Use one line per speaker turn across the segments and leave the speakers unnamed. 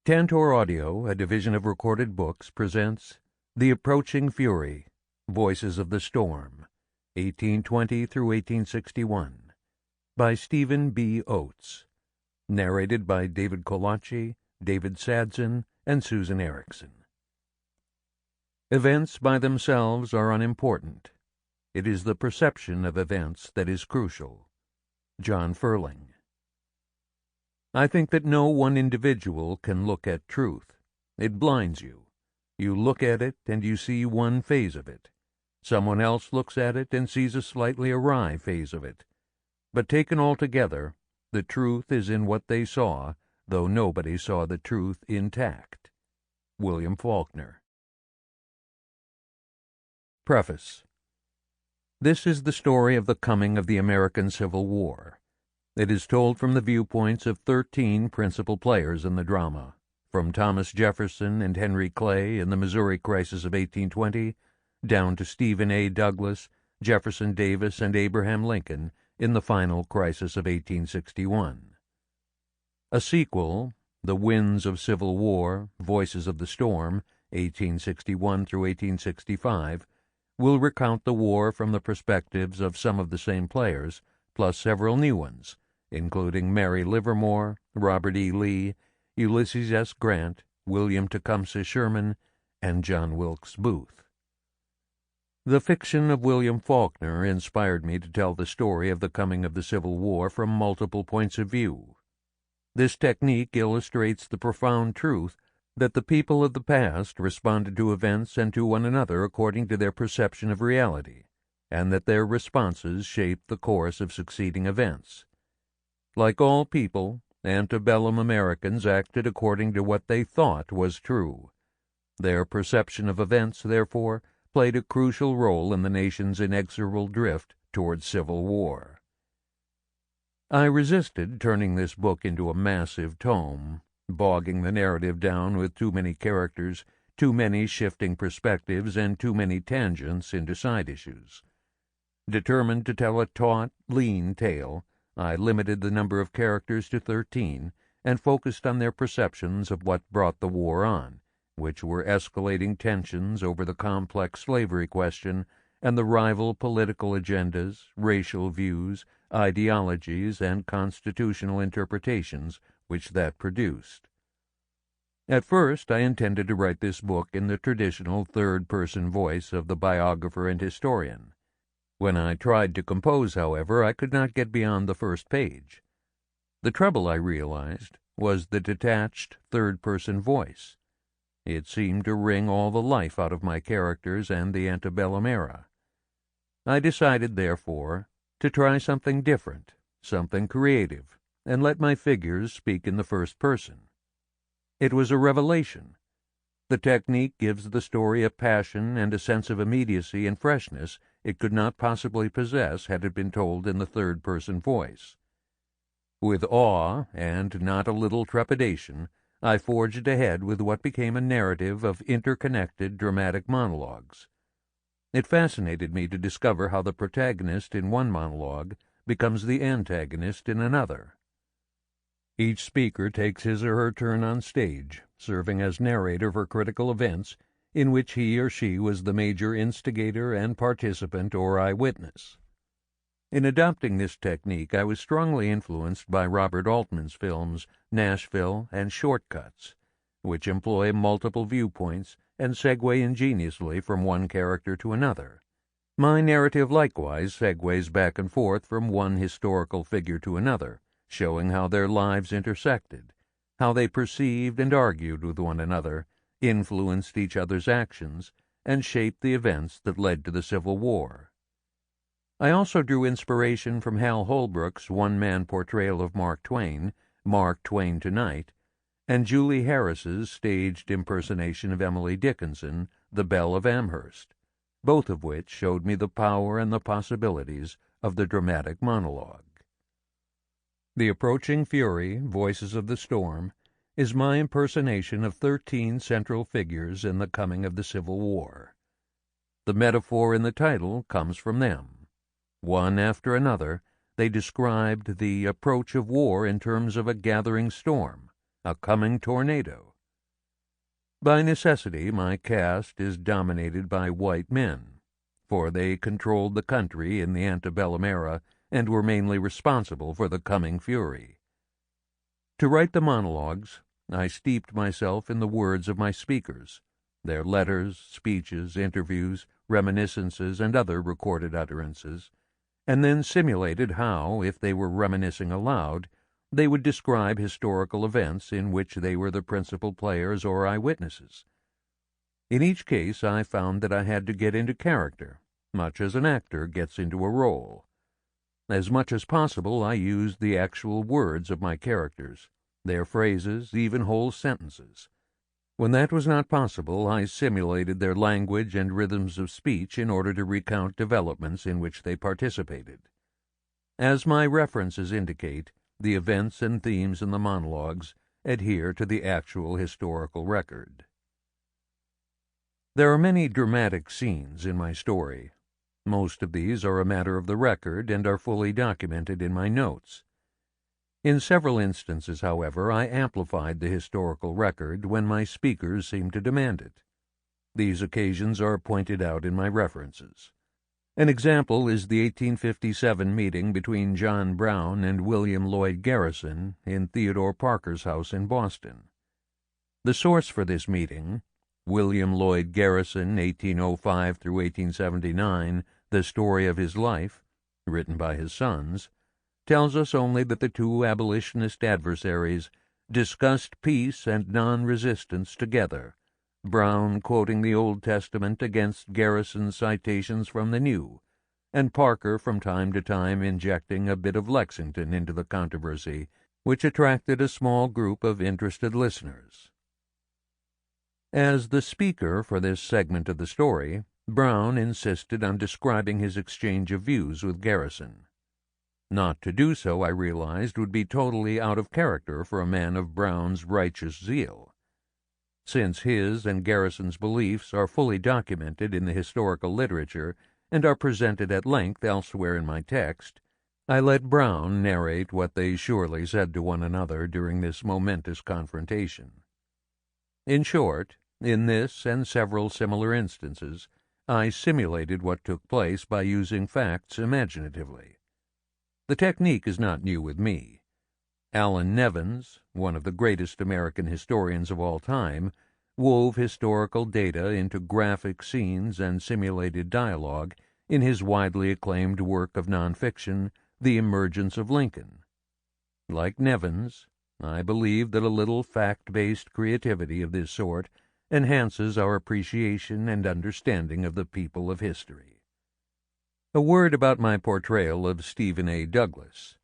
Tantor Audio, a division of Recorded Books, presents The Approaching Fury, Voices of the Storm, 1820 through 1861, by Stephen B. Oates, narrated by David Colacci, David Sadzin, and Susan Ericksen. Events by themselves are unimportant. It is the perception of events that is crucial. John Ferling. I think that no one individual can look at truth. It blinds you. You look at it and you see one phase of it. Someone else looks at it and sees a slightly awry phase of it. But taken altogether, the truth is in what they saw, though nobody saw the truth intact. William Faulkner. Preface. This is the story of the coming of the American Civil War. It is told from the viewpoints of 13 principal players in the drama, from Thomas Jefferson and Henry Clay in the Missouri crisis of 1820, down to Stephen A. Douglas, Jefferson Davis, and Abraham Lincoln in the final crisis of 1861. A sequel, The Winds of Civil War, Voices of the Storm, 1861 through 1865, will recount the war from the perspectives of some of the same players, plus several new ones, including Mary Livermore, Robert E. Lee, Ulysses S. Grant, William Tecumseh Sherman, and John Wilkes Booth. The fiction of William Faulkner inspired me to tell the story of the coming of the Civil War from multiple points of view. This technique illustrates the profound truth that the people of the past responded to events and to one another according to their perception of reality, and that their responses shaped the course of succeeding events. Like all people, antebellum Americans acted according to what they thought was true. Their perception of events, therefore, played a crucial role in the nation's inexorable drift toward civil war. I resisted turning this book into a massive tome, bogging the narrative down with too many characters, too many shifting perspectives, and too many tangents into side issues. Determined to tell a taut, lean tale, I limited the number of characters to 13 and focused on their perceptions of what brought the war on, which were escalating tensions over the complex slavery question and the rival political agendas, racial views, ideologies, and constitutional interpretations which that produced. At first, I intended to write this book in the traditional third-person voice of the biographer and historian. When I tried to compose, however, I could not get beyond the first page. The trouble, I realized, was the detached third-person voice. It seemed to wring all the life out of my characters and the antebellum era. I decided, therefore, to try something different, something creative, and let my figures speak in the first person. It was a revelation. The technique gives the story a passion and a sense of immediacy and freshness it could not possibly possess had it been told in the third-person voice. With awe and not a little trepidation, I forged ahead with what became a narrative of interconnected dramatic monologues. It fascinated me to discover how the protagonist in one monologue becomes the antagonist in another. Each speaker takes his or her turn on stage, serving as narrator for critical events in which he or she was the major instigator and participant or eyewitness. In adopting this technique, I was strongly influenced by Robert Altman's films Nashville and Shortcuts, which employ multiple viewpoints and segue ingeniously from one character to another. My narrative likewise segues back and forth from one historical figure to another, showing how their lives intersected, how they perceived and argued with one another, influenced each other's actions, and shaped the events that led to the Civil War. I also drew inspiration from Hal Holbrook's one-man portrayal of Mark Twain, Mark Twain Tonight, and Julie Harris's staged impersonation of Emily Dickinson, The Belle of Amherst, both of which showed me the power and the possibilities of the dramatic monologue. The Approaching Fury, Voices of the Storm, is my impersonation of 13 central figures in the coming of the Civil War. The metaphor in the title comes from them. One after another, they described the approach of war in terms of a gathering storm, a coming tornado, By necessity, my caste is dominated by white men, for they controlled the country in the antebellum era and were mainly responsible for the coming fury. To write the monologues, I steeped myself in the words of my speakers, their letters, speeches, interviews, reminiscences, and other recorded utterances, and then simulated how, if they were reminiscing aloud, they would describe historical events in which they were the principal players or eyewitnesses. In each case I found that I had to get into character, much as an actor gets into a role. As much as possible I used the actual words of my characters, their phrases, even whole sentences. When that was not possible, I simulated their language and rhythms of speech in order to recount developments in which they participated. As my references indicate, the events and themes in the monologues adhere to the actual historical record. There are many dramatic scenes in my story. Most of these are a matter of the record and are fully documented in my notes. In several instances, however, I amplified the historical record when my speakers seemed to demand it. These occasions are pointed out in my references. An example is the 1857 meeting between John Brown and William Lloyd Garrison in Theodore Parker's house in Boston. The source for this meeting, William Lloyd Garrison, 1805 through 1879, The Story of His Life, written by his sons, tells us only that the two abolitionist adversaries discussed peace and non-resistance together, Brown quoting the Old Testament against Garrison's citations from the New, and Parker from time to time injecting a bit of Lexington into the controversy, which attracted a small group of interested listeners. As the speaker for this segment of the story, Brown insisted on describing his exchange of views with Garrison. Not to do so, I realized, would be totally out of character for a man of Brown's righteous zeal. Since his and Garrison's beliefs are fully documented in the historical literature and are presented at length elsewhere in my text, I let Brown narrate what they surely said to one another during this momentous confrontation. In short, in this and several similar instances, I simulated what took place by using facts imaginatively. The technique is not new with me. Allan Nevins, one of the greatest American historians of all time, wove historical data into graphic scenes and simulated dialogue in his widely acclaimed work of nonfiction, The Emergence of Lincoln. Like Nevins, I believe that a little fact-based creativity of this sort enhances our appreciation and understanding of the people of history. A word about my portrayal of Stephen A. Douglas.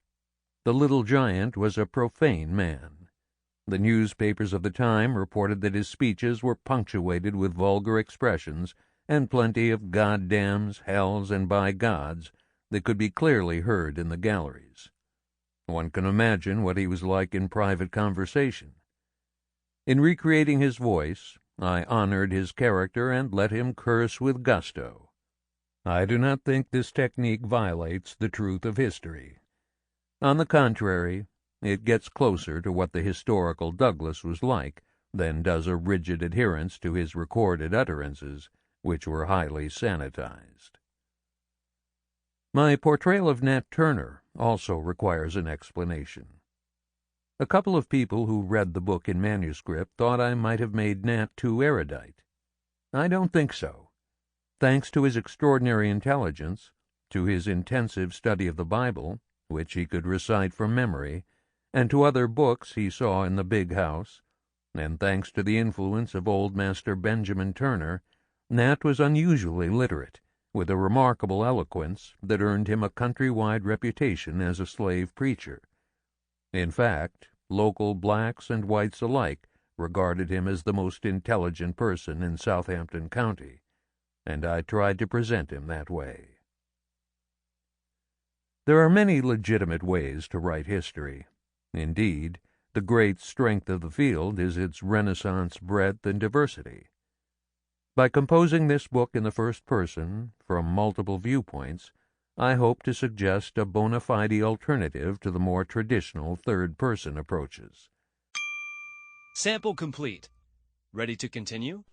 The Little Giant was a profane man. The newspapers of the time reported that his speeches were punctuated with vulgar expressions and plenty of goddams, hells, and by gods that could be clearly heard in the galleries. One can imagine what he was like in private conversation. In recreating his voice, I honored his character and let him curse with gusto. I do not think this technique violates the truth of history. On the contrary, it gets closer to what the historical Douglas was like than does a rigid adherence to his recorded utterances, which were highly sanitized. My portrayal of Nat Turner also requires an explanation. A couple of people who read the book in manuscript thought I might have made Nat too erudite. I don't think so. Thanks to his extraordinary intelligence, to his intensive study of the Bible, which he could recite from memory, and to other books he saw in the big house, and thanks to the influence of old Master Benjamin Turner, Nat was unusually literate, with a remarkable eloquence that earned him a country-wide reputation as a slave preacher. In fact, local blacks and whites alike regarded him as the most intelligent person in Southampton County, and I tried to present him that way. There are many legitimate ways to write history. Indeed, the great strength of the field is its Renaissance breadth and diversity. By composing this book in the first person, from multiple viewpoints, I hope to suggest a bona fide alternative to the more traditional third-person approaches.
Sample complete. Ready to continue?